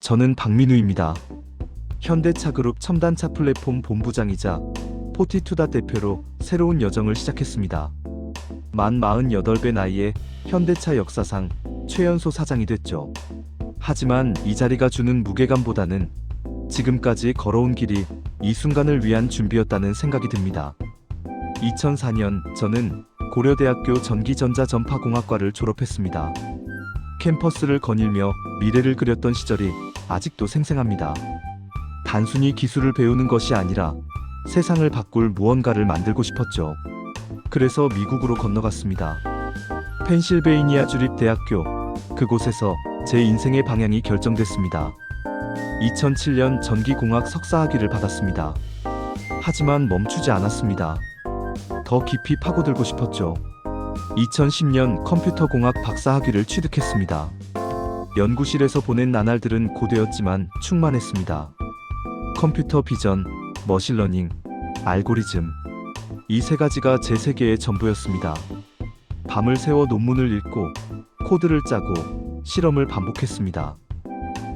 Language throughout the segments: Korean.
저는 박민우입니다. 현대차그룹 첨단차 플랫폼 본부장이자 포티투다 대표로 새로운 여정을 시작했습니다. 만 48배 나이에 현대차 역사상 최연소 사장이 됐죠. 하지만 이 자리가 주는 무게감보다는 지금까지 걸어온 길이 이 순간을 위한 준비였다는 생각이 듭니다. 2004년 저는 고려대학교 전기전자전파공학과를 졸업했습니다. 캠퍼스를 거닐며 미래를 그렸던 시절이 아직도 생생합니다. 단순히 기술을 배우는 것이 아니라 세상을 바꿀 무언가를 만들고 싶었죠. 그래서 미국으로 건너갔습니다. 펜실베이니아 주립대학교, 그곳에서 제 인생의 방향이 결정됐습니다. 2007년 전기공학 석사학위를 받았습니다. 하지만 멈추지 않았습니다. 더 깊이 파고들고 싶었죠. 2010년 컴퓨터공학 박사학위를 취득했습니다. 연구실에서 보낸 나날들은 고되었지만 충만했습니다. 컴퓨터 비전, 머신러닝, 알고리즘, 이 세 가지가 제 세계의 전부였습니다. 밤을 새워 논문을 읽고 코드를 짜고 실험을 반복했습니다.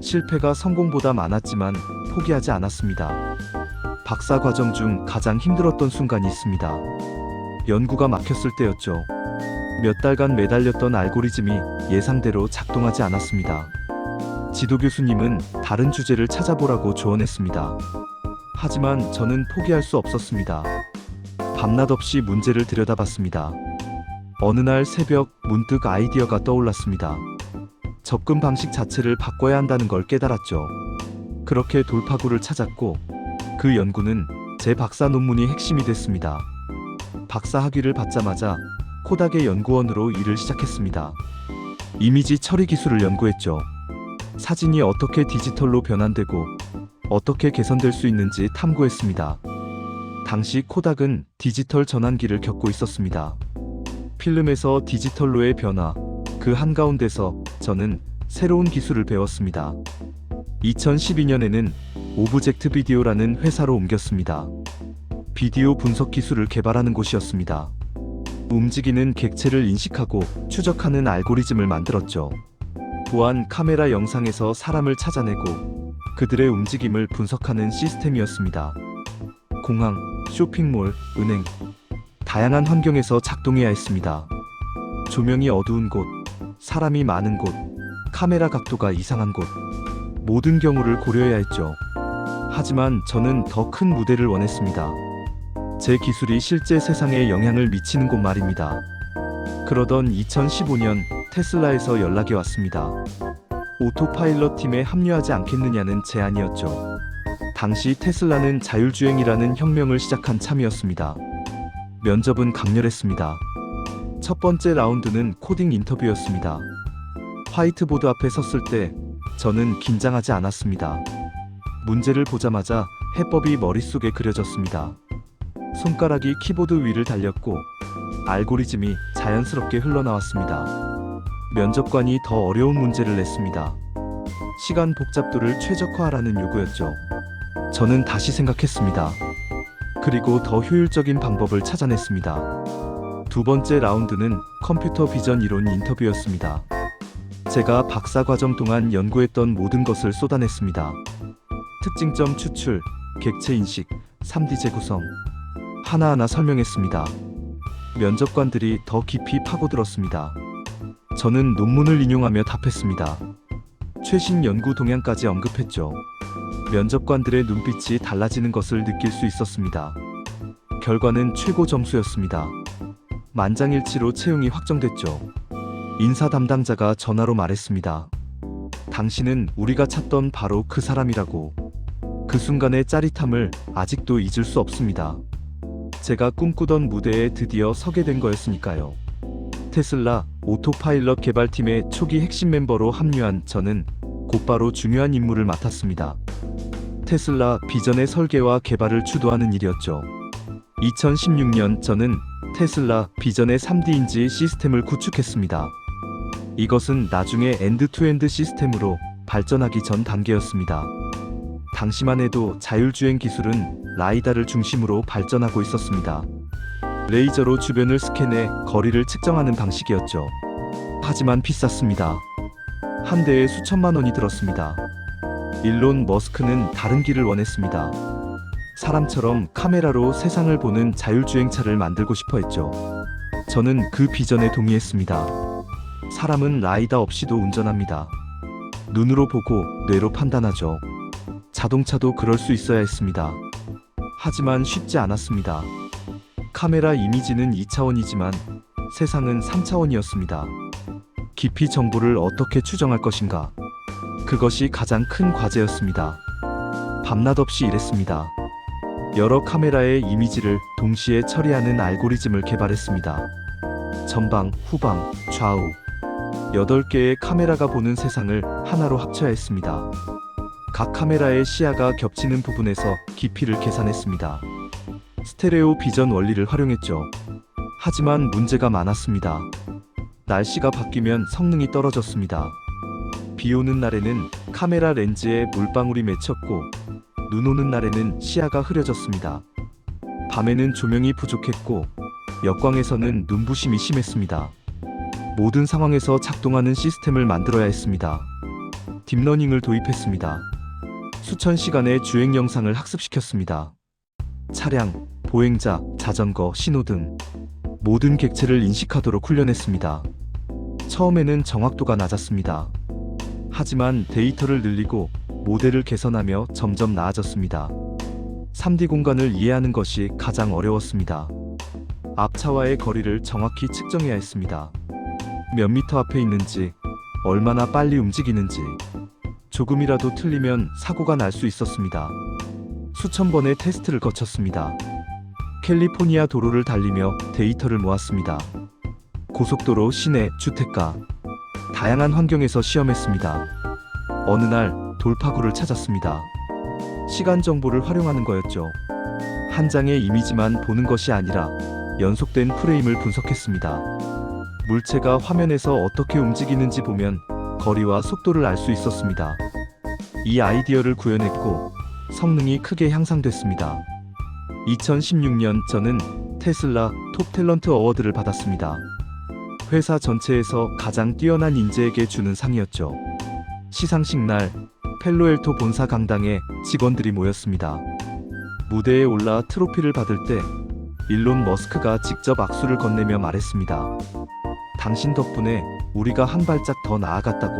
실패가 성공보다 많았지만 포기하지 않았습니다. 박사 과정 중 가장 힘들었던 순간이 있습니다. 연구가 막혔을 때였죠. 몇 달간 매달렸던 알고리즘이 예상대로 작동하지 않았습니다. 지도 교수님은 다른 주제를 찾아보라고 조언했습니다. 하지만 저는 포기할 수 없었습니다. 밤낮 없이 문제를 들여다봤습니다. 어느 날 새벽 문득 아이디어가 떠올랐습니다. 접근 방식 자체를 바꿔야 한다는 걸 깨달았죠. 그렇게 돌파구를 찾았고 그 연구는 제 박사 논문이 핵심이 됐습니다. 박사 학위를 받자마자 코닥의 연구원으로 일을 시작했습니다. 이미지 처리 기술을 연구했죠. 사진이 어떻게 디지털로 변환되고 어떻게 개선될 수 있는지 탐구했습니다. 당시 코닥은 디지털 전환기를 겪고 있었습니다. 필름에서 디지털로의 변화, 그 한가운데서 저는 새로운 기술을 배웠습니다. 2012년에는 오브젝트 비디오라는 회사로 옮겼습니다. 비디오 분석 기술을 개발하는 곳이었습니다. 움직이는 객체를 인식하고 추적하는 알고리즘을 만들었죠. 또한 카메라 영상에서 사람을 찾아내고 그들의 움직임을 분석하는 시스템이었습니다. 공항, 쇼핑몰, 은행, 다양한 환경에서 작동해야 했습니다. 조명이 어두운 곳, 사람이 많은 곳, 카메라 각도가 이상한 곳, 모든 경우를 고려해야 했죠. 하지만 저는 더 큰 무대를 원했습니다. 제 기술이 실제 세상에 영향을 미치는 곳 말입니다. 그러던 2015년 테슬라에서 연락이 왔습니다. 오토파일럿 팀에 합류하지 않겠느냐는 제안이었죠. 당시 테슬라는 자율주행이라는 혁명을 시작한 참이었습니다. 면접은 강렬했습니다. 첫 번째 라운드는 코딩 인터뷰였습니다. 화이트보드 앞에 섰을 때 저는 긴장하지 않았습니다. 문제를 보자마자 해법이 머릿속에 그려졌습니다. 손가락이 키보드 위를 달렸고 알고리즘이 자연스럽게 흘러나왔습니다. 면접관이 더 어려운 문제를 냈습니다. 시간 복잡도를 최적화하라는 요구였죠. 저는 다시 생각했습니다. 그리고 더 효율적인 방법을 찾아냈습니다. 두 번째 라운드는 컴퓨터 비전 이론 인터뷰였습니다. 제가 박사 과정 동안 연구했던 모든 것을 쏟아냈습니다. 특징점 추출, 객체 인식, 3D 재구성, 하나하나 설명했습니다. 면접관들이 더 깊이 파고들었습니다. 저는 논문을 인용하며 답했습니다. 최신 연구 동향까지 언급했죠. 면접관들의 눈빛이 달라지는 것을 느낄 수 있었습니다. 결과는 최고 점수였습니다. 만장일치로 채용이 확정됐죠. 인사 담당자가 전화로 말했습니다. 당신은 우리가 찾던 바로 그 사람이라고. 그 순간의 짜릿함을 아직도 잊을 수 없습니다. 제가 꿈꾸던 무대에 드디어 서게 된 거였으니까요. 테슬라 오토파일럿 개발팀의 초기 핵심 멤버로 합류한 저는 곧바로 중요한 임무를 맡았습니다. 테슬라 비전의 설계와 개발을 주도하는 일이었죠. 2016년 저는 테슬라 비전의 3D 인지 시스템을 구축했습니다. 이것은 나중에 엔드-투-엔드 시스템으로 발전하기 전 단계였습니다. 당시만 해도 자율주행 기술은 라이다를 중심으로 발전하고 있었습니다. 레이저로 주변을 스캔해 거리를 측정하는 방식이었죠. 하지만 비쌌습니다. 한 대에 수천만 원이 들었습니다. 일론 머스크는 다른 길을 원했습니다. 사람처럼 카메라로 세상을 보는 자율주행차를 만들고 싶어 했죠. 저는 그 비전에 동의했습니다. 사람은 라이더 없이도 운전합니다. 눈으로 보고 뇌로 판단하죠. 자동차도 그럴 수 있어야 했습니다. 하지만 쉽지 않았습니다. 카메라 이미지는 2차원이지만 세상은 3차원이었습니다. 깊이 정보를 어떻게 추정할 것인가? 그것이 가장 큰 과제였습니다. 밤낮 없이 일했습니다. 여러 카메라의 이미지를 동시에 처리하는 알고리즘을 개발했습니다. 전방, 후방, 좌우 8개의 카메라가 보는 세상을 하나로 합쳐야 했습니다. 각 카메라의 시야가 겹치는 부분에서 깊이를 계산했습니다. 스테레오 비전 원리를 활용했죠. 하지만 문제가 많았습니다. 날씨가 바뀌면 성능이 떨어졌습니다. 비 오는 날에는 카메라 렌즈에 물방울이 맺혔고 눈 오는 날에는 시야가 흐려졌습니다. 밤에는 조명이 부족했고 역광에서는 눈부심이 심했습니다. 모든 상황에서 작동하는 시스템을 만들어야 했습니다. 딥러닝을 도입했습니다. 수천 시간의 주행 영상을 학습시켰습니다. 차량, 보행자, 자전거, 신호등 모든 객체를 인식하도록 훈련했습니다. 처음에는 정확도가 낮았습니다. 하지만 데이터를 늘리고 모델을 개선하며 점점 나아졌습니다. 3D 공간을 이해하는 것이 가장 어려웠습니다. 앞차와의 거리를 정확히 측정해야 했습니다. 몇 미터 앞에 있는지, 얼마나 빨리 움직이는지, 조금이라도 틀리면 사고가 날 수 있었습니다. 수천 번의 테스트를 거쳤습니다. 캘리포니아 도로를 달리며 데이터를 모았습니다. 고속도로, 시내, 주택가, 다양한 환경에서 시험했습니다. 어느 날 돌파구를 찾았습니다. 시간 정보를 활용하는 거였죠. 한 장의 이미지만 보는 것이 아니라 연속된 프레임을 분석했습니다. 물체가 화면에서 어떻게 움직이는지 보면 거리와 속도를 알 수 있었습니다. 이 아이디어를 구현했고 성능이 크게 향상됐습니다. 2016년 저는 테슬라 톱 탤런트 어워드를 받았습니다. 회사 전체에서 가장 뛰어난 인재에게 주는 상이었죠. 시상식 날 펠로엘토 본사 강당에 직원들이 모였습니다. 무대에 올라 트로피를 받을 때 일론 머스크가 직접 악수를 건네며 말했습니다. 당신 덕분에 우리가 한 발짝 더 나아갔다고.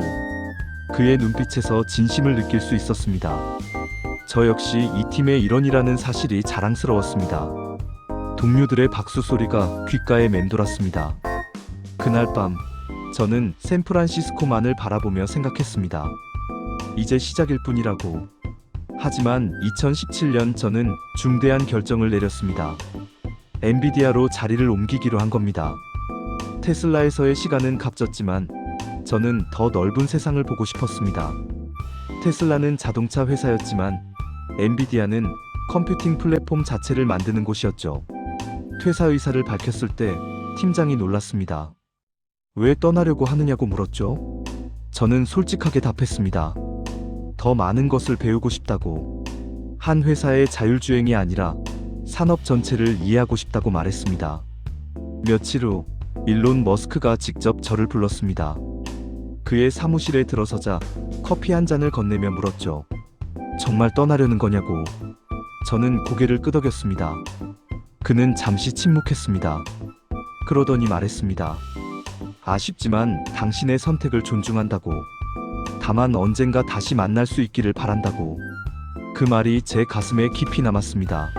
그의 눈빛에서 진심을 느낄 수 있었습니다. 저 역시 이 팀의 일원이라는 사실이 자랑스러웠습니다. 동료들의 박수 소리가 귓가에 맴돌았습니다. 그날 밤 저는 샌프란시스코만을 바라보며 생각했습니다. 이제 시작일 뿐이라고. 하지만 2017년 저는 중대한 결정을 내렸습니다. 엔비디아로 자리를 옮기기로 한 겁니다. 테슬라에서의 시간은 값졌지만 저는 더 넓은 세상을 보고 싶었습니다. 테슬라는 자동차 회사였지만 엔비디아는 컴퓨팅 플랫폼 자체를 만드는 곳이었죠. 퇴사 의사를 밝혔을 때 팀장이 놀랐습니다. 왜 떠나려고 하느냐고 물었죠. 저는 솔직하게 답했습니다. 더 많은 것을 배우고 싶다고. 한 회사의 자율주행이 아니라 산업 전체를 이해하고 싶다고 말했습니다. 며칠 후 일론 머스크가 직접 저를 불렀습니다. 그의 사무실에 들어서자 커피 한 잔을 건네며 물었죠. 정말 떠나려는 거냐고. 저는 고개를 끄덕였습니다. 그는 잠시 침묵했습니다. 그러더니 말했습니다. 아쉽지만 당신의 선택을 존중한다고. 다만 언젠가 다시 만날 수 있기를 바란다고. 그 말이 제 가슴에 깊이 남았습니다.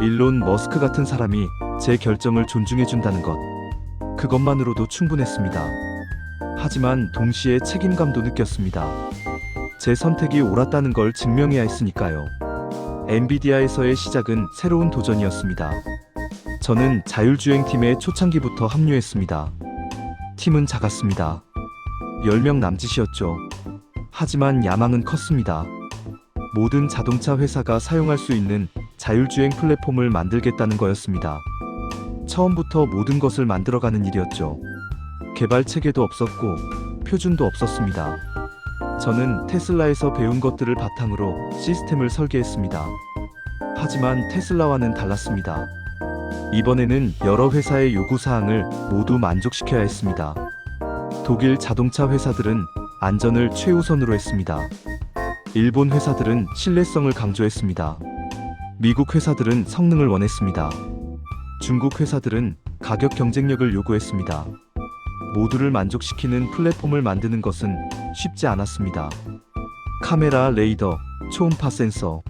일론 머스크 같은 사람이 제 결정을 존중해준다는 것. 그것만으로도 충분했습니다. 하지만 동시에 책임감도 느꼈습니다. 제 선택이 옳았다는 걸 증명해야 했으니까요. 엔비디아에서의 시작은 새로운 도전이었습니다. 저는 자율주행팀의 초창기부터 합류했습니다. 팀은 작았습니다. 10명 남짓이었죠. 하지만 야망은 컸습니다. 모든 자동차 회사가 사용할 수 있는 자율주행 플랫폼을 만들겠다는 거였습니다. 처음부터 모든 것을 만들어가는 일이었죠. 개발 체계도 없었고 표준도 없었습니다. 저는 테슬라에서 배운 것들을 바탕으로 시스템을 설계했습니다. 하지만 테슬라와는 달랐습니다. 이번에는 여러 회사의 요구사항을 모두 만족시켜야 했습니다. 독일 자동차 회사들은 안전을 최우선으로 했습니다. 일본 회사들은 신뢰성을 강조했습니다. 미국 회사들은 성능을 원했습니다. 중국 회사들은 가격 경쟁력을 요구했습니다. 모두를 만족시키는 플랫폼을 만드는 것은 쉽지 않았습니다. 카메라, 레이더, 초음파 센서,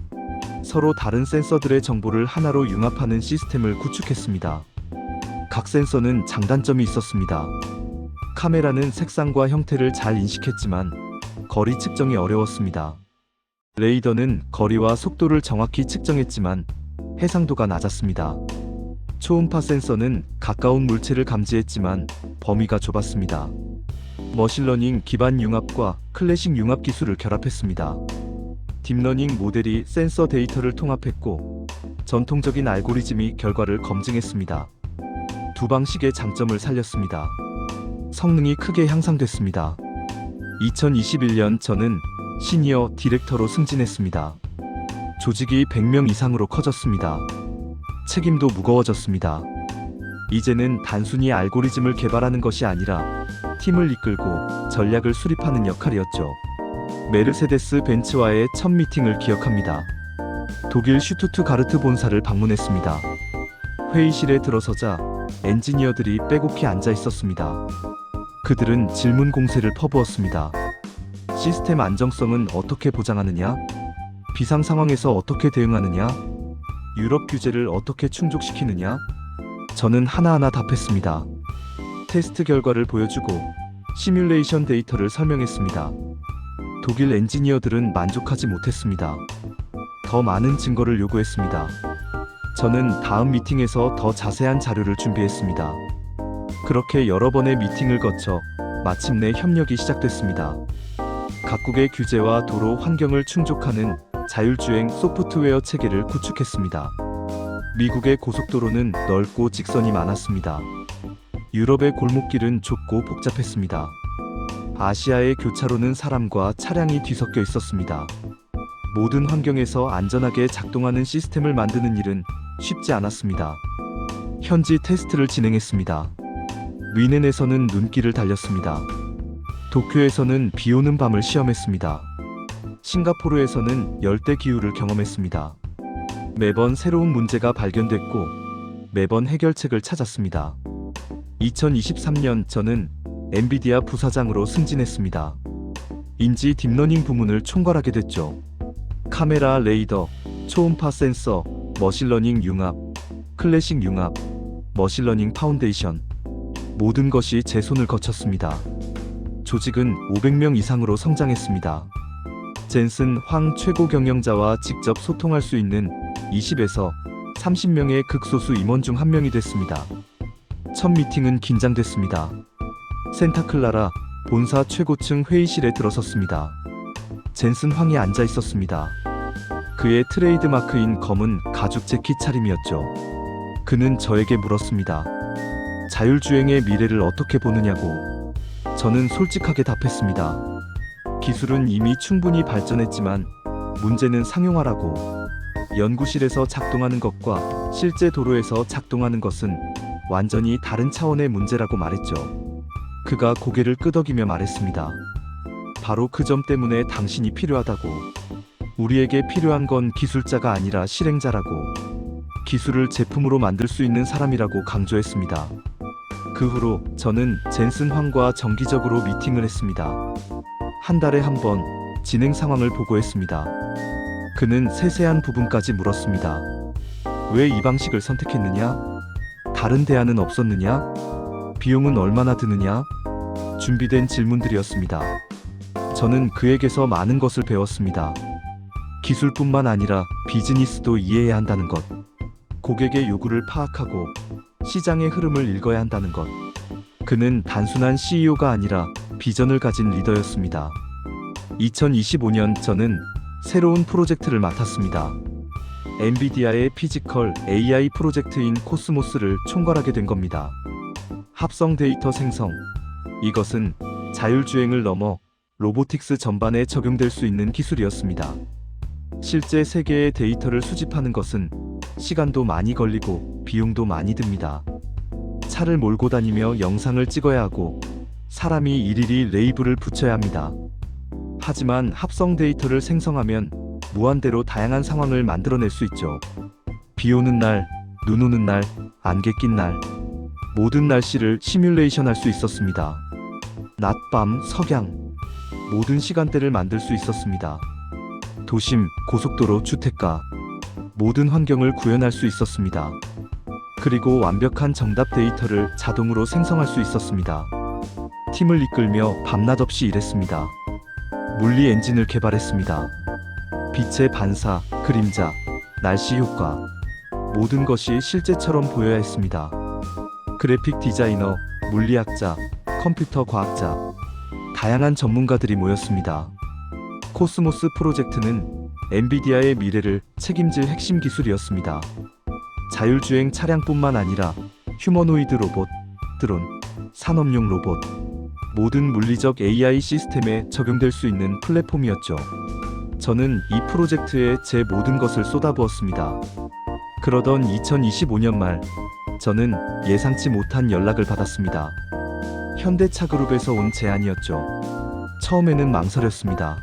서로 다른 센서들의 정보를 하나로 융합하는 시스템을 구축했습니다. 각 센서는 장단점이 있었습니다. 카메라는 색상과 형태를 잘 인식했지만 거리 측정이 어려웠습니다. 레이더는 거리와 속도를 정확히 측정했지만 해상도가 낮았습니다. 초음파 센서는 가까운 물체를 감지했지만 범위가 좁았습니다. 머신러닝 기반 융합과 클래식 융합 기술을 결합했습니다. 딥러닝 모델이 센서 데이터를 통합했고 전통적인 알고리즘이 결과를 검증했습니다. 두 방식의 장점을 살렸습니다. 성능이 크게 향상됐습니다. 2021년 저는 시니어 디렉터로 승진했습니다. 조직이 100명 이상으로 커졌습니다. 책임도 무거워졌습니다. 이제는 단순히 알고리즘을 개발하는 것이 아니라 팀을 이끌고 전략을 수립하는 역할이었죠. 메르세데스 벤츠와의 첫 미팅을 기억합니다. 독일 슈투트가르트 본사를 방문했습니다. 회의실에 들어서자 엔지니어들이 빼곡히 앉아 있었습니다. 그들은 질문 공세를 퍼부었습니다. 시스템 안정성은 어떻게 보장하느냐? 비상 상황에서 어떻게 대응하느냐? 유럽 규제를 어떻게 충족시키느냐? 저는 하나하나 답했습니다. 테스트 결과를 보여주고 시뮬레이션 데이터를 설명했습니다. 독일 엔지니어들은 만족하지 못했습니다. 더 많은 증거를 요구했습니다. 저는 다음 미팅에서 더 자세한 자료를 준비했습니다. 그렇게 여러 번의 미팅을 거쳐 마침내 협력이 시작됐습니다. 각국의 규제와 도로 환경을 충족하는 자율주행 소프트웨어 체계를 구축했습니다. 미국의 고속도로는 넓고 직선이 많았습니다. 유럽의 골목길은 좁고 복잡했습니다. 아시아의 교차로는 사람과 차량이 뒤섞여 있었습니다. 모든 환경에서 안전하게 작동하는 시스템을 만드는 일은 쉽지 않았습니다. 현지 테스트를 진행했습니다. 위넨에서는 눈길을 달렸습니다. 도쿄에서는 비 오는 밤을 시험했습니다. 싱가포르에서는 열대 기후를 경험했습니다. 매번 새로운 문제가 발견됐고 매번 해결책을 찾았습니다. 2023년 저는 엔비디아 부사장으로 승진했습니다. 인지 딥러닝 부문을 총괄하게 됐죠. 카메라, 레이더, 초음파 센서, 머신러닝 융합, 클래식 융합, 머신러닝 파운데이션, 모든 것이 제 손을 거쳤습니다. 조직은 500명 이상으로 성장했습니다. 젠슨 황 최고 경영자와 직접 소통할 수 있는 20에서 30명의 극소수 임원 중 한 명이 됐습니다. 첫 미팅은 긴장됐습니다. 센타클라라 본사 최고층 회의실에 들어섰습니다. 젠슨 황이 앉아 있었습니다. 그의 트레이드마크인 검은 가죽 재킷 차림이었죠. 그는 저에게 물었습니다. 자율주행의 미래를 어떻게 보느냐고. 저는 솔직하게 답했습니다. 기술은 이미 충분히 발전했지만 문제는 상용화라고. 연구실에서 작동하는 것과 실제 도로에서 작동하는 것은 완전히 다른 차원의 문제라고 말했죠. 그가 고개를 끄덕이며 말했습니다. 바로 그 점 때문에 당신이 필요하다고. 우리에게 필요한 건 기술자가 아니라 실행자라고. 기술을 제품으로 만들 수 있는 사람이라고 강조했습니다. 그 후로 저는 젠슨 황과 정기적으로 미팅을 했습니다. 한 달에 한 번 진행 상황을 보고했습니다. 그는 세세한 부분까지 물었습니다. 왜 이 방식을 선택했느냐? 다른 대안은 없었느냐? 비용은 얼마나 드느냐? 준비된 질문들이었습니다. 저는 그에게서 많은 것을 배웠습니다. 기술뿐만 아니라 비즈니스도 이해해야 한다는 것. 고객의 요구를 파악하고 시장의 흐름을 읽어야 한다는 것. 그는 단순한 CEO가 아니라 비전을 가진 리더였습니다. 2025년 저는 새로운 프로젝트를 맡았습니다. 엔비디아의 피지컬 AI 프로젝트인 코스모스를 총괄하게 된 겁니다. 합성 데이터 생성. 이것은 자율주행을 넘어 로보틱스 전반에 적용될 수 있는 기술이었습니다. 실제 세계의 데이터를 수집하는 것은 시간도 많이 걸리고 비용도 많이 듭니다. 차를 몰고 다니며 영상을 찍어야 하고 사람이 일일이 레이블을 붙여야 합니다. 하지만 합성 데이터를 생성하면 무한대로 다양한 상황을 만들어낼 수 있죠. 비 오는 날, 눈 오는 날, 안개 낀 날, 모든 날씨를 시뮬레이션 할 수 있었습니다. 낮, 밤, 석양, 모든 시간대를 만들 수 있었습니다. 도심, 고속도로, 주택가, 모든 환경을 구현할 수 있었습니다. 그리고 완벽한 정답 데이터를 자동으로 생성할 수 있었습니다. 팀을 이끌며 밤낮 없이 일했습니다. 물리 엔진을 개발했습니다. 빛의 반사, 그림자, 날씨 효과, 모든 것이 실제처럼 보여야 했습니다. 그래픽 디자이너, 물리학자, 컴퓨터 과학자, 다양한 전문가들이 모였습니다. 코스모스 프로젝트는 엔비디아의 미래를 책임질 핵심 기술이었습니다. 자율주행 차량뿐만 아니라 휴머노이드 로봇, 드론, 산업용 로봇, 모든 물리적 AI 시스템에 적용될 수 있는 플랫폼이었죠. 저는 이 프로젝트에 제 모든 것을 쏟아부었습니다. 그러던 2025년 말, 저는 예상치 못한 연락을 받았습니다. 현대차그룹에서 온 제안이었죠. 처음에는 망설였습니다.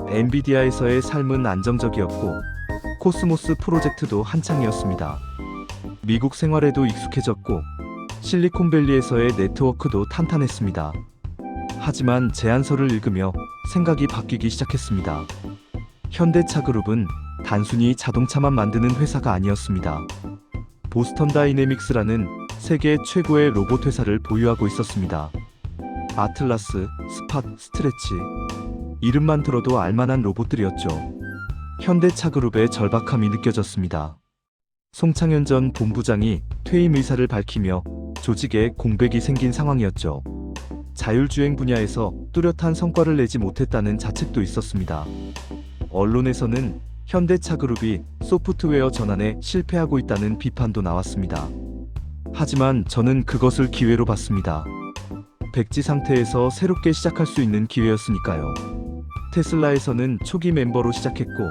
엔비디아에서의 삶은 안정적이었고 코스모스 프로젝트도 한창이었습니다. 미국 생활에도 익숙해졌고 실리콘밸리에서의 네트워크도 탄탄했습니다. 하지만 제안서를 읽으며 생각이 바뀌기 시작했습니다. 현대차그룹은 단순히 자동차만 만드는 회사가 아니었습니다. 보스턴 다이내믹스라는 세계 최고의 로봇 회사를 보유하고 있었습니다. 아틀라스, 스팟, 스트레치, 이름만 들어도 알만한 로봇들이었죠. 현대차그룹의 절박함이 느껴졌습니다. 송창현 전 본부장이 퇴임 의사를 밝히며 조직에 공백이 생긴 상황이었죠. 자율주행 분야에서 뚜렷한 성과를 내지 못했다는 자책도 있었습니다. 언론에서는 현대차그룹이 소프트웨어 전환에 실패하고 있다는 비판도 나왔습니다. 하지만 저는 그것을 기회로 봤습니다. 백지 상태에서 새롭게 시작할 수 있는 기회였으니까요. 테슬라에서는 초기 멤버로 시작했고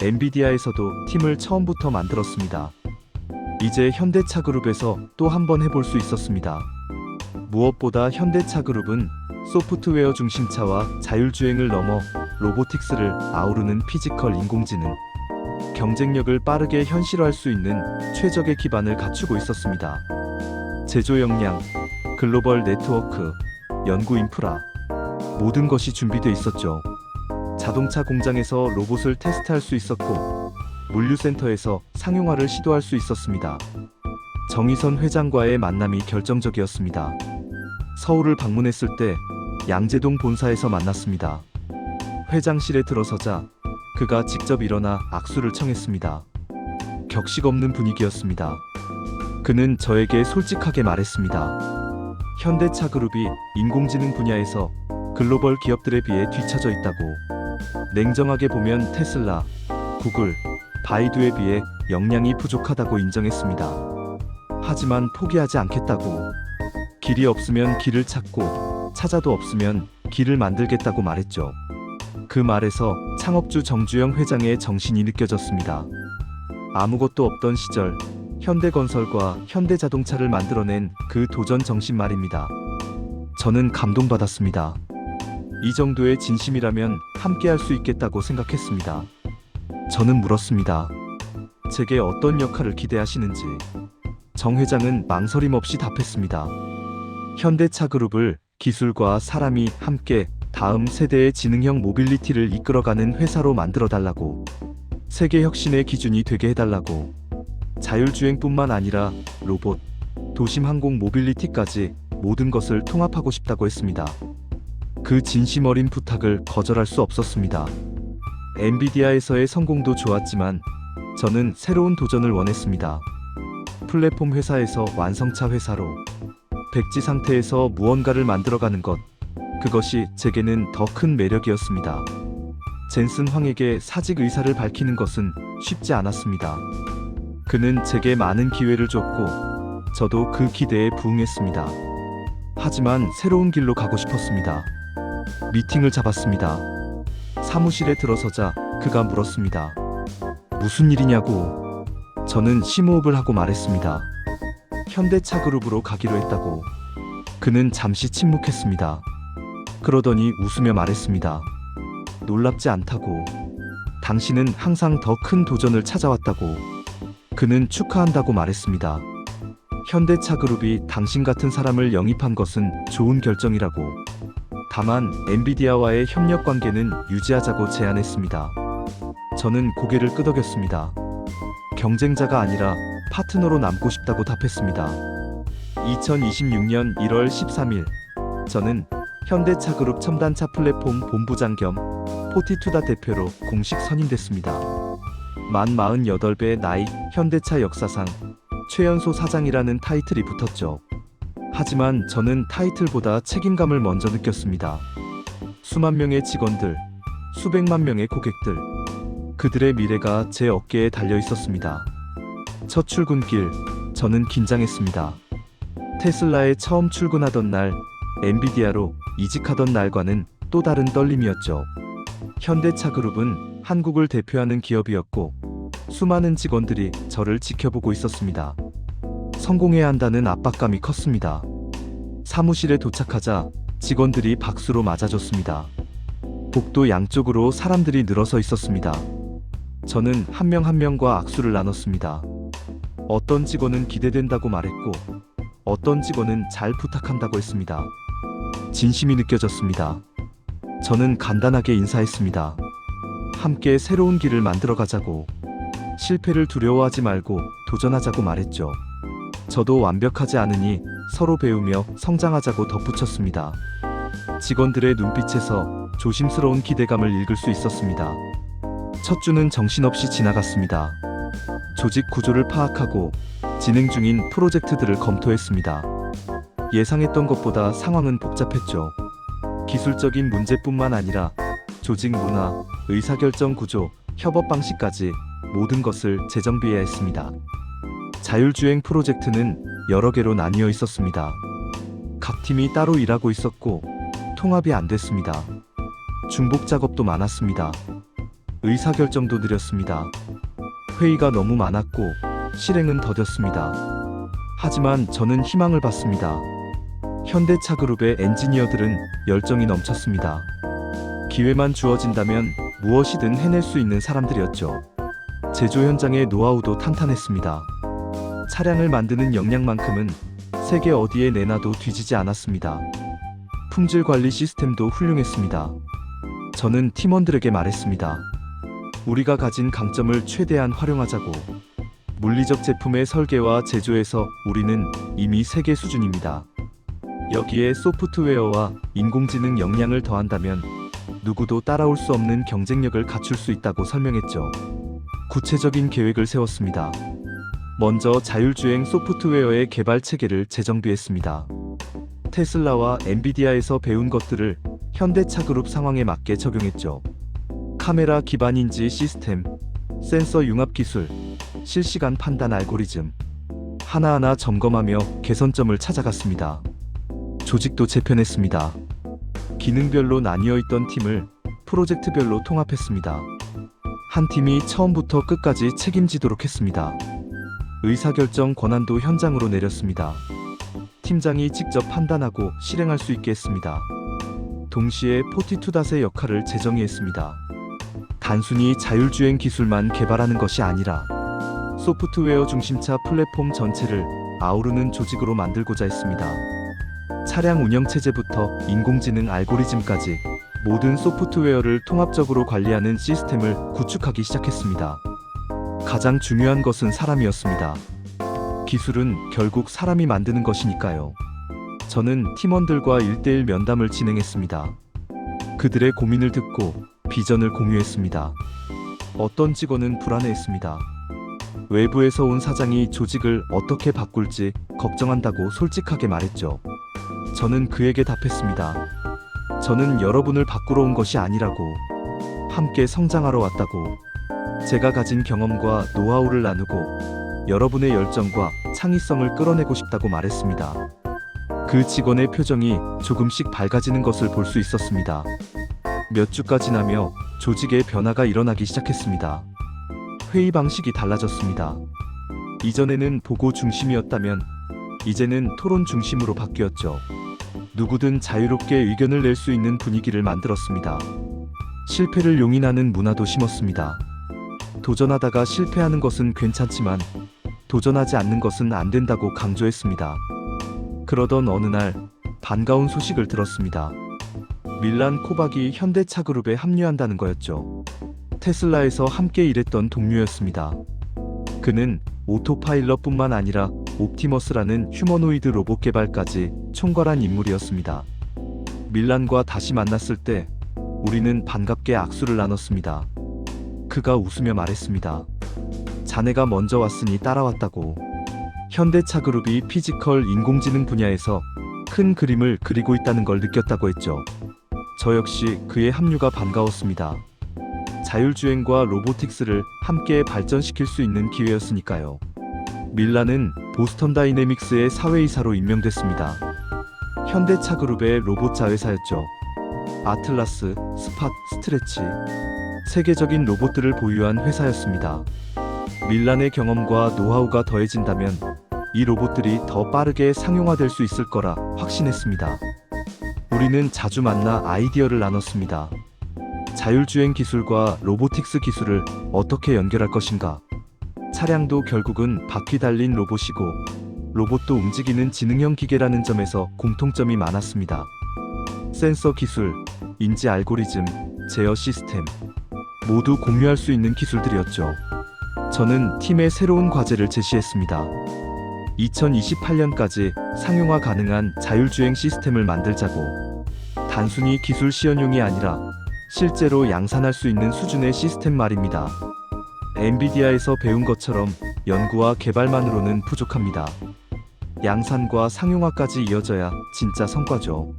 엔비디아에서도 팀을 처음부터 만들었습니다. 이제 현대차그룹에서 또 한 번 해볼 수 있었습니다. 무엇보다 현대차그룹은 소프트웨어 중심차와 자율주행을 넘어 로보틱스를 아우르는 피지컬 인공지능, 경쟁력을 빠르게 현실화할 수 있는 최적의 기반을 갖추고 있었습니다. 제조 역량, 글로벌 네트워크, 연구 인프라, 모든 것이 준비되어 있었죠. 자동차 공장에서 로봇을 테스트할 수 있었고 물류센터에서 상용화를 시도할 수 있었습니다. 정의선 회장과의 만남이 결정적이었습니다. 서울을 방문했을 때 양재동 본사에서 만났습니다. 회장실에 들어서자 그가 직접 일어나 악수를 청했습니다. 격식 없는 분위기였습니다. 그는 저에게 솔직하게 말했습니다. 현대차그룹이 인공지능 분야에서 글로벌 기업들에 비해 뒤처져 있다고. 냉정하게 보면 테슬라, 구글, 바이두에 비해 역량이 부족하다고 인정했습니다. 하지만 포기하지 않겠다고. 길이 없으면 길을 찾고 찾아도 없으면 길을 만들겠다고 말했죠. 그 말에서 창업주 정주영 회장의 정신이 느껴졌습니다. 아무것도 없던 시절 현대건설과 현대자동차를 만들어낸 그 도전 정신 말입니다. 저는 감동받았습니다. 이 정도의 진심이라면 함께할 수 있겠다고 생각했습니다. 저는 물었습니다. 제게 어떤 역할을 기대하시는지. 정 회장은 망설임 없이 답했습니다. 현대차그룹을 기술과 사람이 함께 다음 세대의 지능형 모빌리티를 이끌어가는 회사로 만들어달라고. 세계 혁신의 기준이 되게 해달라고. 자율주행뿐만 아니라 로봇, 도심 항공 모빌리티까지 모든 것을 통합하고 싶다고 했습니다. 그 진심 어린 부탁을 거절할 수 없었습니다. 엔비디아에서의 성공도 좋았지만 저는 새로운 도전을 원했습니다. 플랫폼 회사에서 완성차 회사로, 백지 상태에서 무언가를 만들어가는 것, 그것이 제게는 더 큰 매력이었습니다. 젠슨 황에게 사직 의사를 밝히는 것은 쉽지 않았습니다. 그는 제게 많은 기회를 줬고 저도 그 기대에 부응했습니다. 하지만 새로운 길로 가고 싶었습니다. 미팅을 잡았습니다. 사무실에 들어서자 그가 물었습니다. 무슨 일이냐고. 저는 심호흡을 하고 말했습니다. 현대차그룹으로 가기로 했다고. 그는 잠시 침묵했습니다. 그러더니 웃으며 말했습니다. 놀랍지 않다고. 당신은 항상 더 큰 도전을 찾아왔다고. 그는 축하한다고 말했습니다. 현대차그룹이 당신 같은 사람을 영입한 것은 좋은 결정이라고. 다만 엔비디아와의 협력 관계는 유지하자고 제안했습니다. 저는 고개를 끄덕였습니다. 경쟁자가 아니라 파트너로 남고 싶다고 답했습니다. 2026년 1월 13일, 저는 현대차그룹 첨단차 플랫폼 본부장 겸 포티투다 대표로 공식 선임됐습니다. 만 48배 나이, 현대차 역사상 최연소 사장이라는 타이틀이 붙었죠. 하지만 저는 타이틀보다 책임감을 먼저 느꼈습니다. 수만 명의 직원들, 수백만 명의 고객들, 그들의 미래가 제 어깨에 달려 있었습니다. 첫 출근길, 저는 긴장했습니다. 테슬라에 처음 출근하던 날, 엔비디아로 이직하던 날과는 또 다른 떨림이었죠. 현대차그룹은 한국을 대표하는 기업이었고 수많은 직원들이 저를 지켜보고 있었습니다. 성공해야 한다는 압박감이 컸습니다. 사무실에 도착하자 직원들이 박수로 맞아줬습니다. 복도 양쪽으로 사람들이 늘어서 있었습니다. 저는 한 명 한 명과 악수를 나눴습니다. 어떤 직원은 기대된다고 말했고 어떤 직원은 잘 부탁한다고 했습니다. 진심이 느껴졌습니다. 저는 간단하게 인사했습니다. 함께 새로운 길을 만들어 가자고. 실패를 두려워하지 말고 도전하자고 말했죠. 저도 완벽하지 않으니 서로 배우며 성장하자고 덧붙였습니다. 직원들의 눈빛에서 조심스러운 기대감을 읽을 수 있었습니다. 첫 주는 정신없이 지나갔습니다. 조직 구조를 파악하고 진행 중인 프로젝트들을 검토했습니다. 예상했던 것보다 상황은 복잡했죠. 기술적인 문제뿐만 아니라 조직 문화, 의사결정 구조, 협업 방식까지 모든 것을 재정비해야 했습니다. 자율주행 프로젝트는 여러 개로 나뉘어 있었습니다. 각 팀이 따로 일하고 있었고 통합이 안 됐습니다. 중복 작업도 많았습니다. 의사결정도 느렸습니다. 회의가 너무 많았고 실행은 더뎠습니다. 하지만 저는 희망을 봤습니다. 현대차그룹의 엔지니어들은 열정이 넘쳤습니다. 기회만 주어진다면 무엇이든 해낼 수 있는 사람들이었죠. 제조 현장의 노하우도 탄탄했습니다. 차량을 만드는 역량만큼은 세계 어디에 내놔도 뒤지지 않았습니다. 품질 관리 시스템도 훌륭했습니다. 저는 팀원들에게 말했습니다. 우리가 가진 강점을 최대한 활용하자고. 물리적 제품의 설계와 제조에서 우리는 이미 세계 수준입니다. 여기에 소프트웨어와 인공지능 역량을 더한다면 누구도 따라올 수 없는 경쟁력을 갖출 수 있다고 설명했죠. 구체적인 계획을 세웠습니다. 먼저 자율주행 소프트웨어의 개발 체계를 재정비했습니다. 테슬라와 엔비디아에서 배운 것들을 현대차그룹 상황에 맞게 적용했죠. 카메라 기반 인지 시스템, 센서 융합 기술, 실시간 판단 알고리즘, 하나하나 점검하며 개선점을 찾아갔습니다. 조직도 재편했습니다. 기능별로 나뉘어 있던 팀을 프로젝트별로 통합했습니다. 한 팀이 처음부터 끝까지 책임지도록 했습니다. 의사결정 권한도 현장으로 내렸습니다. 팀장이 직접 판단하고 실행할 수 있게 했습니다. 동시에 포티투닷의 역할을 재정의했습니다. 단순히 자율주행 기술만 개발하는 것이 아니라 소프트웨어 중심차 플랫폼 전체를 아우르는 조직으로 만들고자 했습니다. 차량 운영체제부터 인공지능 알고리즘까지 모든 소프트웨어를 통합적으로 관리하는 시스템을 구축하기 시작했습니다. 가장 중요한 것은 사람이었습니다. 기술은 결국 사람이 만드는 것이니까요. 저는 팀원들과 1대1 면담을 진행했습니다. 그들의 고민을 듣고 비전을 공유했습니다. 어떤 직원은 불안해했습니다. 외부에서 온 사장이 조직을 어떻게 바꿀지 걱정한다고 솔직하게 말했죠. 저는 그에게 답했습니다. 저는 여러분을 바꾸러 온 것이 아니라고, 함께 성장하러 왔다고. 제가 가진 경험과 노하우를 나누고 여러분의 열정과 창의성을 끌어내고 싶다고 말했습니다. 그 직원의 표정이 조금씩 밝아지는 것을 볼 수 있었습니다. 몇 주가 지나며 조직의 변화가 일어나기 시작했습니다. 회의 방식이 달라졌습니다. 이전에는 보고 중심이었다면 이제는 토론 중심으로 바뀌었죠. 누구든 자유롭게 의견을 낼 수 있는 분위기를 만들었습니다. 실패를 용인하는 문화도 심었습니다. 도전하다가 실패하는 것은 괜찮지만 도전하지 않는 것은 안 된다고 강조했습니다. 그러던 어느 날 반가운 소식을 들었습니다. 밀란 코박이 현대차그룹에 합류한다는 거였죠. 테슬라에서 함께 일했던 동료였습니다. 그는 오토파일럿뿐만 아니라 옵티머스라는 휴머노이드 로봇 개발까지 총괄한 인물이었습니다. 밀란과 다시 만났을 때 우리는 반갑게 악수를 나눴습니다. 그가 웃으며 말했습니다. 자네가 먼저 왔으니 따라왔다고. 현대차그룹이 피지컬 인공지능 분야에서 큰 그림을 그리고 있다는 걸 느꼈다고 했죠. 저 역시 그의 합류가 반가웠습니다. 자율주행과 로보틱스를 함께 발전시킬 수 있는 기회였으니까요. 밀란은 보스턴 다이내믹스의 사회이사로 임명됐습니다. 현대차그룹의 로봇 자회사였죠. 아틀라스, 스팟, 스트레치, 세계적인 로봇들을 보유한 회사였습니다. 밀란의 경험과 노하우가 더해진다면 이 로봇들이 더 빠르게 상용화될 수 있을 거라 확신했습니다. 우리는 자주 만나 아이디어를 나눴습니다. 자율주행 기술과 로보틱스 기술을 어떻게 연결할 것인가? 차량도 결국은 바퀴 달린 로봇이고 로봇도 움직이는 지능형 기계라는 점에서 공통점이 많았습니다. 센서 기술, 인지 알고리즘, 제어 시스템 모두 공유할 수 있는 기술들이었죠. 저는 팀에 새로운 과제를 제시했습니다. 2028년까지 상용화 가능한 자율주행 시스템을 만들자고. 단순히 기술 시연용이 아니라 실제로 양산할 수 있는 수준의 시스템 말입니다. 엔비디아에서 배운 것처럼 연구와 개발만으로는 부족합니다. 양산과 상용화까지 이어져야 진짜 성과죠.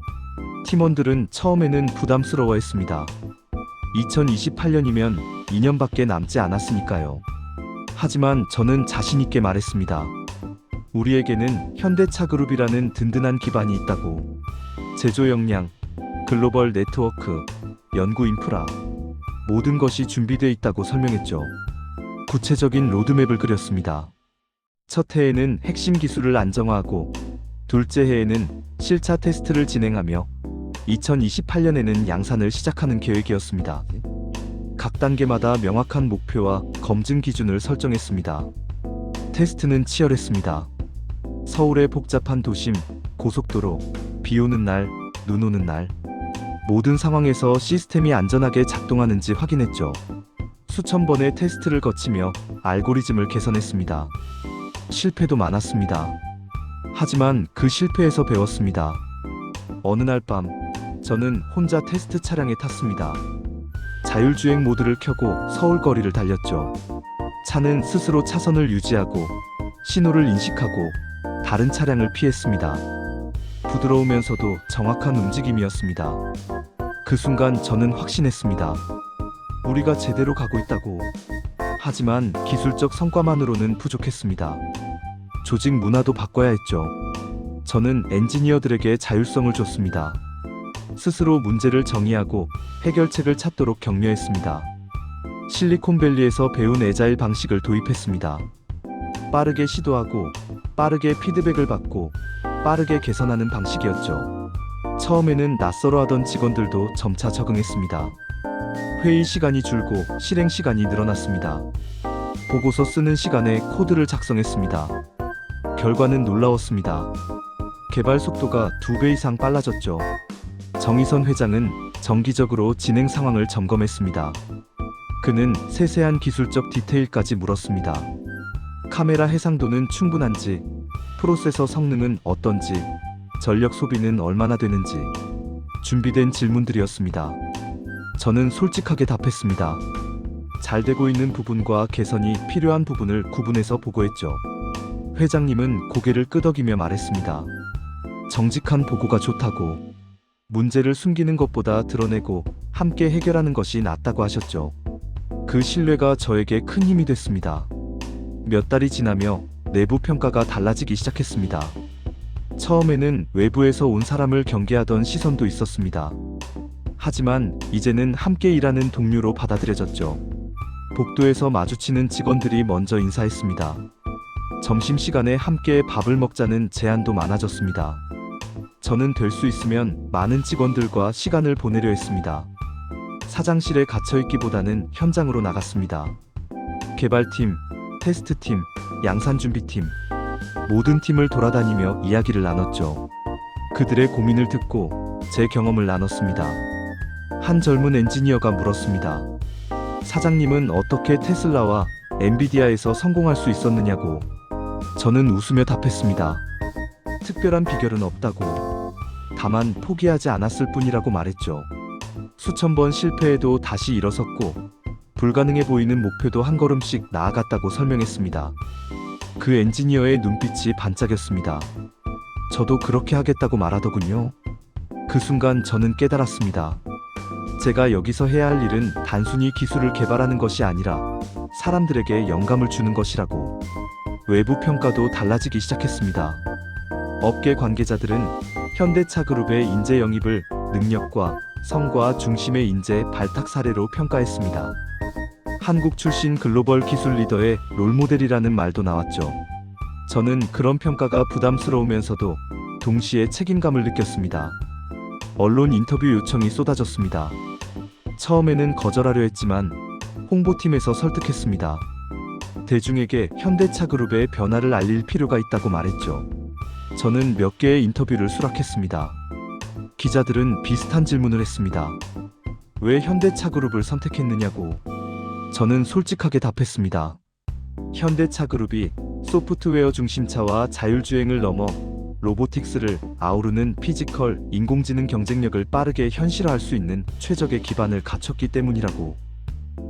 팀원들은 처음에는 부담스러워했습니다. 2028년이면 2년밖에 남지 않았으니까요. 하지만 저는 자신있게 말했습니다. 우리에게는 현대차그룹이라는 든든한 기반이 있다고. 제조 역량, 글로벌 네트워크, 연구 인프라, 모든 것이 준비되어 있다고 설명했죠. 구체적인 로드맵을 그렸습니다. 첫 해에는 핵심 기술을 안정화하고 둘째 해에는 실차 테스트를 진행하며 2028년에는 양산을 시작하는 계획이었습니다. 각 단계마다 명확한 목표와 검증 기준을 설정했습니다. 테스트는 치열했습니다. 서울의 복잡한 도심, 고속도로, 비 오는 날, 눈 오는 날, 모든 상황에서 시스템이 안전하게 작동하는지 확인했죠. 수천 번의 테스트를 거치며 알고리즘을 개선했습니다. 실패도 많았습니다. 하지만 그 실패에서 배웠습니다. 어느 날 밤, 저는 혼자 테스트 차량에 탔습니다. 자율주행 모드를 켜고 서울 거리를 달렸죠. 차는 스스로 차선을 유지하고 신호를 인식하고 다른 차량을 피했습니다. 부드러우면서도 정확한 움직임이었습니다. 그 순간 저는 확신했습니다. 우리가 제대로 가고 있다고. 하지만 기술적 성과만으로는 부족했습니다. 조직 문화도 바꿔야 했죠. 저는 엔지니어들에게 자율성을 줬습니다. 스스로 문제를 정의하고 해결책을 찾도록 격려했습니다. 실리콘밸리에서 배운 애자일 방식을 도입했습니다. 빠르게 시도하고 빠르게 피드백을 받고 빠르게 개선하는 방식이었죠. 처음에는 낯설어 하던 직원들도 점차 적응했습니다. 회의 시간이 줄고 실행 시간이 늘어났습니다. 보고서 쓰는 시간에 코드를 작성했습니다. 결과는 놀라웠습니다. 개발 속도가 2배 이상 빨라졌죠. 정의선 회장은 정기적으로 진행 상황을 점검했습니다. 그는 세세한 기술적 디테일까지 물었습니다. 카메라 해상도는 충분한지, 프로세서 성능은 어떤지, 전력 소비는 얼마나 되는지. 준비된 질문들이었습니다. 저는 솔직하게 답했습니다. 잘 되고 있는 부분과 개선이 필요한 부분을 구분해서 보고했죠. 회장님은 고개를 끄덕이며 말했습니다. 정직한 보고가 좋다고. 문제를 숨기는 것보다 드러내고 함께 해결하는 것이 낫다고 하셨죠. 그 신뢰가 저에게 큰 힘이 됐습니다. 몇 달이 지나며 내부 평가가 달라지기 시작했습니다. 처음에는 외부에서 온 사람을 경계하던 시선도 있었습니다. 하지만 이제는 함께 일하는 동료로 받아들여졌죠. 복도에서 마주치는 직원들이 먼저 인사했습니다. 점심시간에 함께 밥을 먹자는 제안도 많아졌습니다. 저는 될 수 있으면 많은 직원들과 시간을 보내려 했습니다. 사장실에 갇혀있기보다는 현장으로 나갔습니다. 개발팀, 테스트팀, 양산준비팀, 모든 팀을 돌아다니며 이야기를 나눴죠. 그들의 고민을 듣고 제 경험을 나눴습니다. 한 젊은 엔지니어가 물었습니다. 사장님은 어떻게 테슬라와 엔비디아에서 성공할 수 있었느냐고. 저는 웃으며 답했습니다. 특별한 비결은 없다고. 다만 포기하지 않았을 뿐이라고 말했죠. 수천 번 실패해도 다시 일어섰고 불가능해 보이는 목표도 한 걸음씩 나아갔다고 설명했습니다. 그 엔지니어의 눈빛이 반짝였습니다. 저도 그렇게 하겠다고 말하더군요. 그 순간 저는 깨달았습니다. 제가 여기서 해야 할 일은 단순히 기술을 개발하는 것이 아니라 사람들에게 영감을 주는 것이라고. 외부 평가도 달라지기 시작했습니다. 업계 관계자들은 현대차 그룹의 인재 영입을 능력과 성과 중심의 인재 발탁 사례로 평가했습니다. 한국 출신 글로벌 기술 리더의 롤모델이라는 말도 나왔죠. 저는 그런 평가가 부담스러우면서도 동시에 책임감을 느꼈습니다. 언론 인터뷰 요청이 쏟아졌습니다. 처음에는 거절하려 했지만 홍보팀에서 설득했습니다. 대중에게 현대차 그룹의 변화를 알릴 필요가 있다고 말했죠. 저는 몇 개의 인터뷰를 수락했습니다. 기자들은 비슷한 질문을 했습니다. 왜 현대차 그룹을 선택했느냐고. 저는 솔직하게 답했습니다. 현대차 그룹이 소프트웨어 중심차와 자율주행을 넘어 로보틱스를 아우르는 피지컬, 인공지능 경쟁력을 빠르게 현실화할 수 있는 최적의 기반을 갖췄기 때문이라고.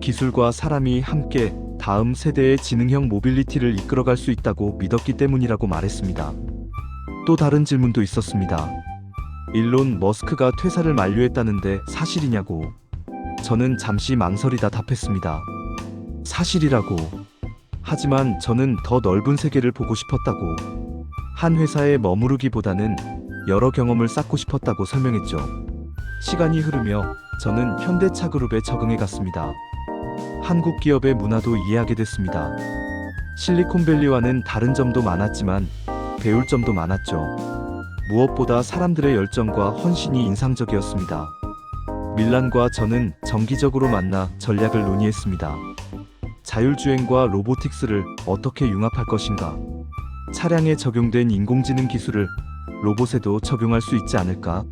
기술과 사람이 함께 다음 세대의 지능형 모빌리티를 이끌어갈 수 있다고 믿었기 때문이라고 말했습니다. 또 다른 질문도 있었습니다. 일론 머스크가 퇴사를 만료했다는데 사실이냐고. 저는 잠시 망설이다 답했습니다. 사실이라고. 하지만 저는 더 넓은 세계를 보고 싶었다고. 한 회사에 머무르기보다는 여러 경험을 쌓고 싶었다고 설명했죠. 시간이 흐르며 저는 현대차 그룹에 적응해 갔습니다. 한국 기업의 문화도 이해하게 됐습니다. 실리콘밸리와는 다른 점도 많았지만 배울 점도 많았죠. 무엇보다 사람들의 열정과 헌신이 인상적이었습니다. 밀란과 저는 정기적으로 만나 전략을 논의했습니다. 자율주행과 로보틱스를 어떻게 융합할 것인가? 차량에 적용된 인공지능 기술을 로봇에도 적용할 수 있지 않을까?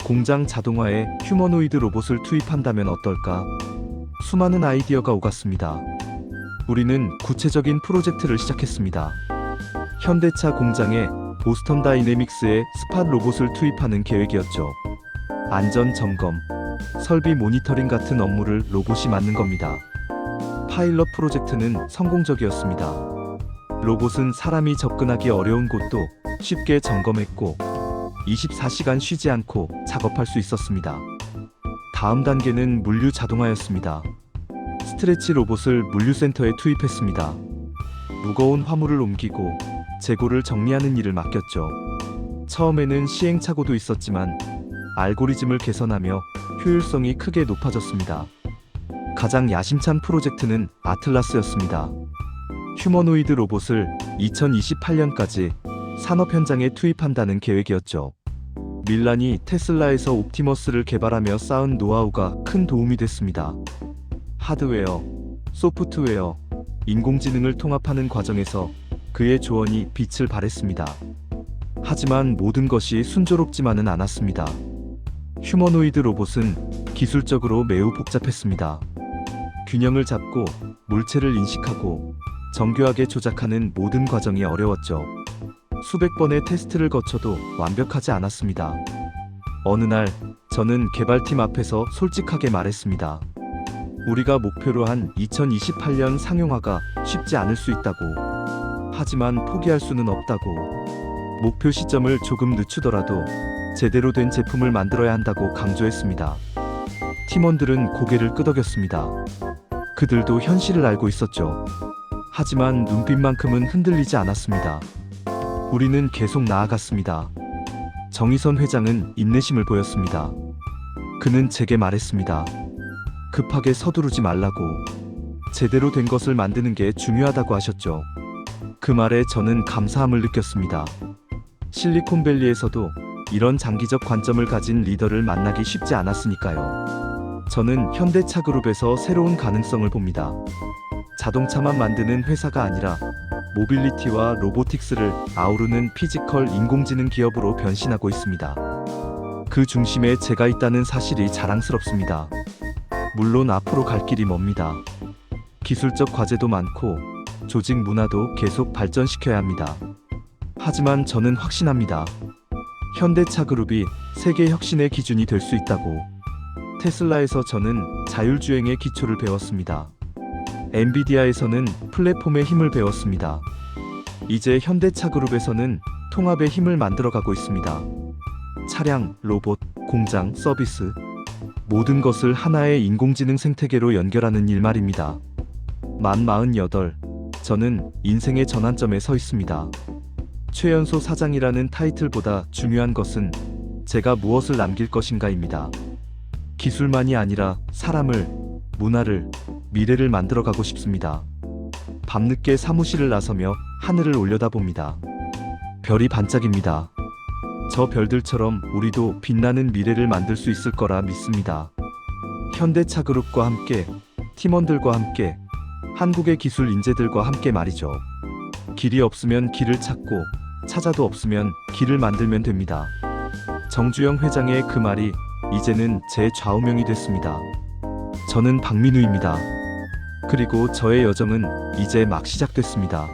공장 자동화에 휴머노이드 로봇을 투입한다면 어떨까? 수많은 아이디어가 오갔습니다. 우리는 구체적인 프로젝트를 시작했습니다. 현대차 공장에 보스턴 다이내믹스의 스팟 로봇을 투입하는 계획이었죠. 안전 점검, 설비 모니터링 같은 업무를 로봇이 맡는 겁니다. 파일럿 프로젝트는 성공적이었습니다. 로봇은 사람이 접근하기 어려운 곳도 쉽게 점검했고 24시간 쉬지 않고 작업할 수 있었습니다. 다음 단계는 물류 자동화였습니다. 스트레치 로봇을 물류센터에 투입했습니다. 무거운 화물을 옮기고 재고를 정리하는 일을 맡겼죠. 처음에는 시행착오도 있었지만 알고리즘을 개선하며 효율성이 크게 높아졌습니다. 가장 야심찬 프로젝트는 아틀라스였습니다. 휴머노이드 로봇을 2028년까지 산업 현장에 투입한다는 계획이었죠. 밀란이 테슬라에서 옵티머스를 개발하며 쌓은 노하우가 큰 도움이 됐습니다. 하드웨어, 소프트웨어, 인공지능을 통합하는 과정에서 그의 조언이 빛을 발했습니다. 하지만 모든 것이 순조롭지만은 않았습니다. 휴머노이드 로봇은 기술적으로 매우 복잡했습니다. 균형을 잡고 물체를 인식하고 정교하게 조작하는 모든 과정이 어려웠죠. 수백 번의 테스트를 거쳐도 완벽하지 않았습니다. 어느 날 저는 개발팀 앞에서 솔직하게 말했습니다. 우리가 목표로 한 2028년 상용화가 쉽지 않을 수 있다고. 하지만 포기할 수는 없다고. 목표 시점을 조금 늦추더라도 제대로 된 제품을 만들어야 한다고 강조했습니다. 팀원들은 고개를 끄덕였습니다. 그들도 현실을 알고 있었죠. 하지만 눈빛만큼은 흔들리지 않았습니다. 우리는 계속 나아갔습니다. 정의선 회장은 인내심을 보였습니다. 그는 제게 말했습니다. 급하게 서두르지 말라고. 제대로 된 것을 만드는 게 중요하다고 하셨죠. 그 말에 저는 감사함을 느꼈습니다. 실리콘밸리에서도 이런 장기적 관점을 가진 리더를 만나기 쉽지 않았으니까요. 저는 현대차그룹에서 새로운 가능성을 봅니다. 자동차만 만드는 회사가 아니라 모빌리티와 로보틱스를 아우르는 피지컬 인공지능 기업으로 변신하고 있습니다. 그 중심에 제가 있다는 사실이 자랑스럽습니다. 물론 앞으로 갈 길이 멉니다. 기술적 과제도 많고 조직 문화도 계속 발전시켜야 합니다. 하지만 저는 확신합니다. 현대차그룹이 세계 혁신의 기준이 될 수 있다고. 테슬라에서 저는 자율주행의 기초를 배웠습니다. 엔비디아에서는 플랫폼의 힘을 배웠습니다. 이제 현대차그룹에서는 통합의 힘을 만들어가고 있습니다. 차량, 로봇, 공장, 서비스 모든 것을 하나의 인공지능 생태계로 연결하는 일 말입니다. 만 48, 저는 인생의 전환점에 서 있습니다. 최연소 사장이라는 타이틀보다 중요한 것은 제가 무엇을 남길 것인가입니다. 기술만이 아니라 사람을, 문화를, 미래를 만들어가고 싶습니다. 밤늦게 사무실을 나서며 하늘을 올려다봅니다. 별이 반짝입니다. 저 별들처럼 우리도 빛나는 미래를 만들 수 있을 거라 믿습니다. 현대차그룹과 함께, 팀원들과 함께, 한국의 기술 인재들과 함께 말이죠. 길이 없으면 길을 찾고, 찾아도 없으면 길을 만들면 됩니다. 정주영 회장의 그 말이 이제는 제 좌우명이 됐습니다. 저는 박민우입니다. 그리고 저의 여정은 이제 막 시작됐습니다.